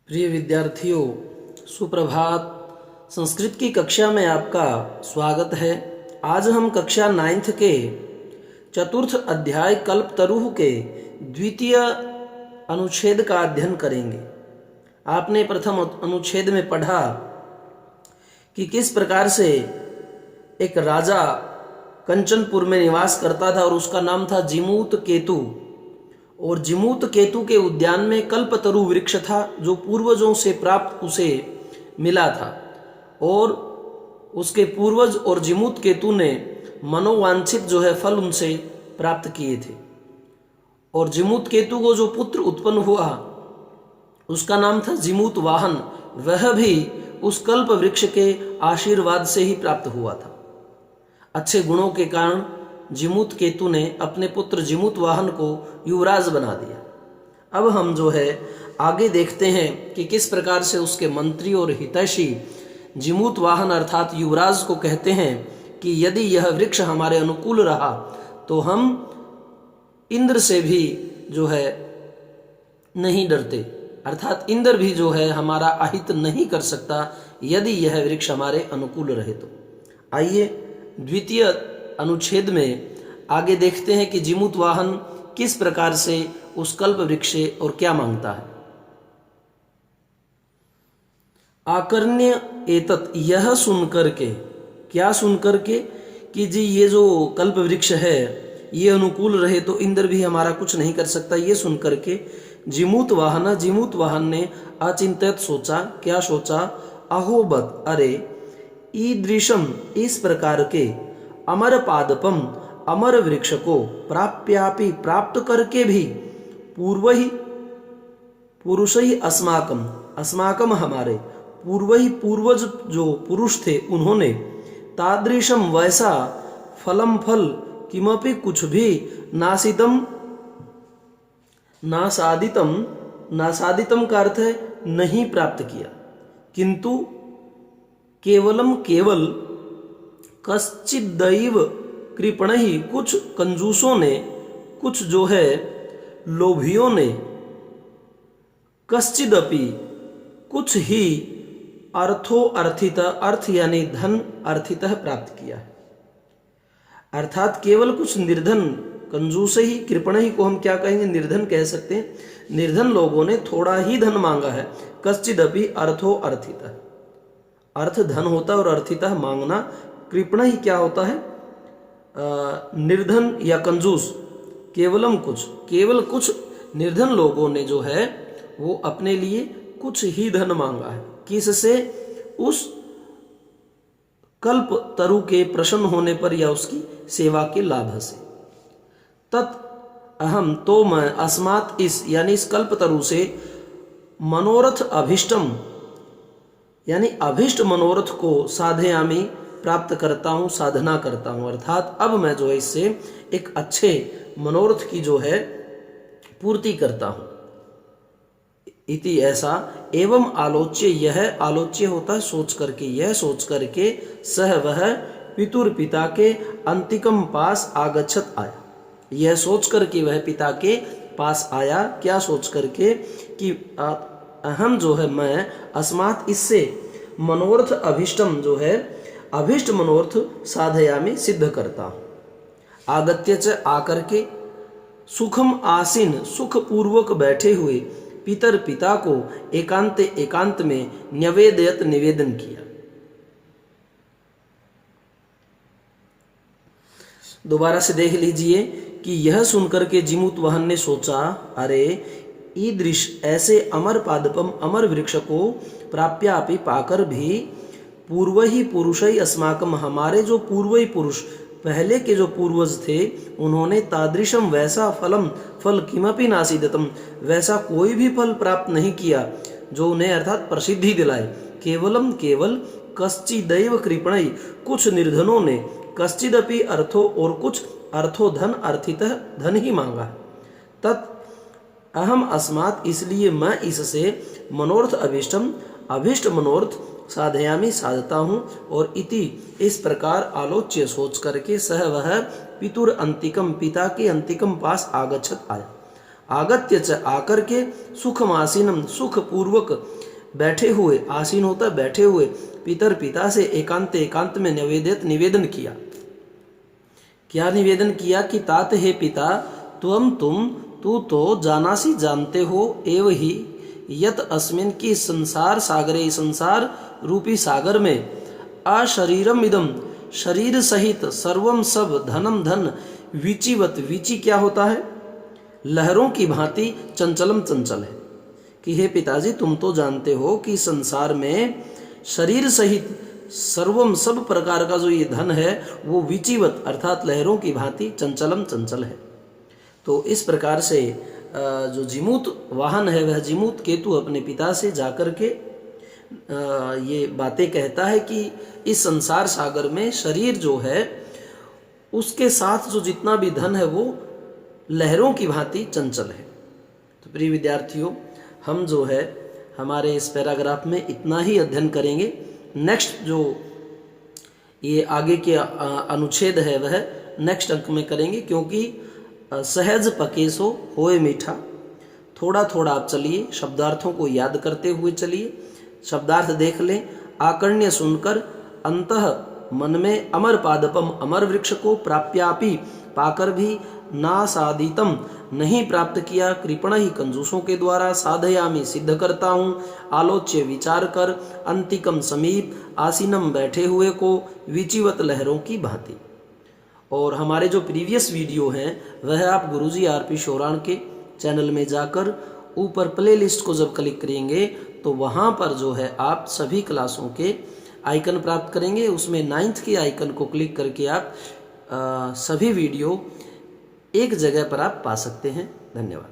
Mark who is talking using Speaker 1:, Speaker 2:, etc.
Speaker 1: प्रिय विद्यार्थियों, सुप्रभात। संस्कृत की कक्षा में आपका स्वागत है। आज हम कक्षा 9th के चतुर्थ अध्याय कल्पतरुः के द्वितीय अनुच्छेद का अध्ययन करेंगे। आपने प्रथम अनुच्छेद में पढ़ा कि किस प्रकार से एक राजा कंचनपुर में निवास करता था और उसका नाम था जिमूत केतु। और जिमूत केतु के उद्यान में कल्पतरु वृक्ष था जो पूर्वजों से प्राप्त उसे मिला था, और उसके पूर्वज और जिमूत केतु ने मनोवांछित फल उनसे प्राप्त किए थे। और जिमूत केतु को जो पुत्र उत्पन्न हुआ उसका नाम था जिमूत वाहन। वह भी उस कल्प वृक्ष के आशीर्वाद से ही प्राप्त हुआ था। अच्छे गुणों के कारण जिमूत केतु ने अपने पुत्र जिमूत वाहन को युवराज बना दिया। अब हम आगे देखते हैं कि किस प्रकार से उसके मंत्री और हितैषी जिमूत वाहन अर्थात युवराज को कहते हैं कि यदि यह वृक्ष हमारे अनुकूल रहा तो हम इंद्र से भी नहीं डरते, अर्थात इंद्र भी हमारा अहित नहीं कर सकता यदि यह वृक्ष हमारे अनुकूल रहे तो। आइए द्वितीय अनुच्छेद में आगे देखते हैं कि जिमूत वाहन किस प्रकार से उस कल्प वृक्ष से और क्या मांगता है। आकर्ण्य एतत्, यह सुनकर के, क्या सुनकर के कि जी ये जो कल्प वृक्ष है ये अनुकूल रहे तो इंद्र भी हमारा कुछ नहीं कर सकता, ये सुनकर के जिमूत वाहन ने अचिंतित सोचा। क्या सोचा? अहोबत, अरे ईदृशम, इस प्रकार के, अमर पादपम, अमर वृक्ष को, प्राप्यापि, प्राप्त करके भी, पूर्व ही पुरुष ही अस्माकम, अस्माकम हमारे, पूर्व ही पूर्वज जो पुरुष थे उन्होंने, तादृशम वैसा, फलम फल, किमपि कुछ भी, नासितम, नासादितम, नासादितम का अर्थ है नहीं प्राप्त किया, किंतु केवलम केवल, कश्चिदैव कृपणहि, कुछ कंजूसों ने, कुछ लोभियों ने, कश्चिदपि, कुछ ही, अर्थो अर्थित, अर्थ यानी धन, अर्थितः प्राप्त किया है। अर्थात केवल कुछ निर्धन, कंजूस ही, कृपण ही को हम क्या कहेंगे? निर्धन कह सकते हैं। निर्धन लोगों ने थोड़ा ही धन मांगा है। कश्चिदपि अर्थो अर्थितः, अर्थ धन होता है और अर्थितः मांगना। कृपण ही क्या होता है? निर्धन या कंजूस। केवलम कुछ, केवल कुछ निर्धन लोगों ने वो अपने लिए कुछ ही धन मांगा है। किससे? उस कल्प तरु के प्रसन्न होने पर या उसकी सेवा के लाभ से। तत् अहम, तो मैं, अस्मात्, इस यानी इस कल्प तरु से, मनोरथ अभिष्टम यानी अभिष्ट मनोरथ को, साधयामि, प्राप्त करता हूँ, साधना करता हूँ। अर्थात अब मैं इससे एक अच्छे मनोरथ की पूर्ति करता हूँ। इति ऐसा, एवं आलोच्य, यह आलोच्य होता है सोच करके, यह सोच करके, सह वह, पितुर पिता के, अंतिकम पास, आगच्छत आया। यह सोच करके वह पिता के पास आया। क्या सोच करके? कि अहम मैं, अस्मात्, इससे, मनोरथ अभिष्टम अभिष्ट मनोरथ, साधयामि, सिद्ध करता हूँ। आगत्य च, आकर के, सुखम आसीन, सुख पूर्वक बैठे हुए, पितर पिता को, एकांत एकांत में, न्यवेदयत, निवेदन किया। दोबारा से देख लीजिए कि यह सुनकर के जिमूत वाहन ने सोचा, अरे ईदृश, ऐसे, अमर पादपम, अमर वृक्ष को, प्राप्यापि, पाकर भी, पूर्व ही पुरुष ही अस्माकम, हमारे जो पूर्व ही पुरुष, पहले के जो पूर्वज थे उन्होंने, तादृशम, वैसा, फलम फल, किमपि नासीदतम, वैसा कोई भी फल प्राप्त नहीं किया जो उन्हें अर्थात प्रसिद्धि दिलाए। केवलम केवल, कश्चिदैव कृपणै, कुछ निर्धनों ने, कश्चिदपि अर्थो, और कुछ अर्थो धन, अर्थितः धन ही मांगा। तत् अहम अस्मात्, इसलिए मैं इससे, मनोरथ अभिष्टम, अभिष्ट मनोरथ, साधयामि, साधता हूँ। और इति, इस प्रकार, आलोच्य, सोच करके, सह वह, पितुर अंतिकम, पिता के अंतिकम पास, आगच्छत आया। आगत्य च आकर के सुखम आसीनम सुख पूर्वक बैठे हुए, आसीन होता बैठे हुए, पितर पिता से एकांत एकांत में निवेदन किया। क्या निवेदन किया कि तात हे पिता तू तो जानासी जानते हो एव ही यत अस्मिन की संसार सागरे, संसार रूपी सागर में अशरीरम इदम शरीर सहित सर्वम सब धनम धन विचिवत, विचि क्या होता है? लहरों की भांति चंचलम चंचल है। कि हे पिताजी तुम तो जानते हो कि संसार में शरीर सहित सर्वम सब प्रकार का जो ये धन है वो विचिवत अर्थात लहरों की भांति चंचलम चंचल है। तो इस प्रकार से जो जिमूत वाहन है वह जिमूत केतु अपने पिता से जाकर के ये बातें कहता है कि इस संसार सागर में शरीर जो है उसके साथ जो जितना भी धन है वो लहरों की भांति चंचल है। तो प्रिय विद्यार्थियों, हम जो है हमारे इस पैराग्राफ में इतना ही अध्ययन करेंगे। नेक्स्ट जो ये आगे के अनुच्छेद है वह नेक्स्ट अंक में करेंगे, क्योंकि सहज पकेसो होए मीठा। थोड़ा थोड़ा आप चलिए, शब्दार्थों को याद करते हुए चलिए, शब्दार्थ देख लें, आकर्ण्य सुनकर अंतः मन में अमर पादपम, अमर वृक्ष को प्राप्यापि पाकर भी नासादितम नहीं प्राप्त किया, कृपण ही कंजूसों के द्वारा, साधयामी सिद्ध करता हूँ, आलोच्य विचार कर, अंतिकम समीप, आसीनम बैठे हुए को, विचिवत लहरों की भांति। और हमारे जो प्रीवियस वीडियो हैं वह आप गुरुजी आरपी शोराण के चैनल में जाकर ऊपर प्ले लिस्ट को जब क्लिक करेंगे तो वहाँ पर जो है आप सभी क्लासों के आइकन प्राप्त करेंगे। उसमें 9th के आइकन को क्लिक करके आप सभी वीडियो एक जगह पर आप पा सकते हैं। धन्यवाद।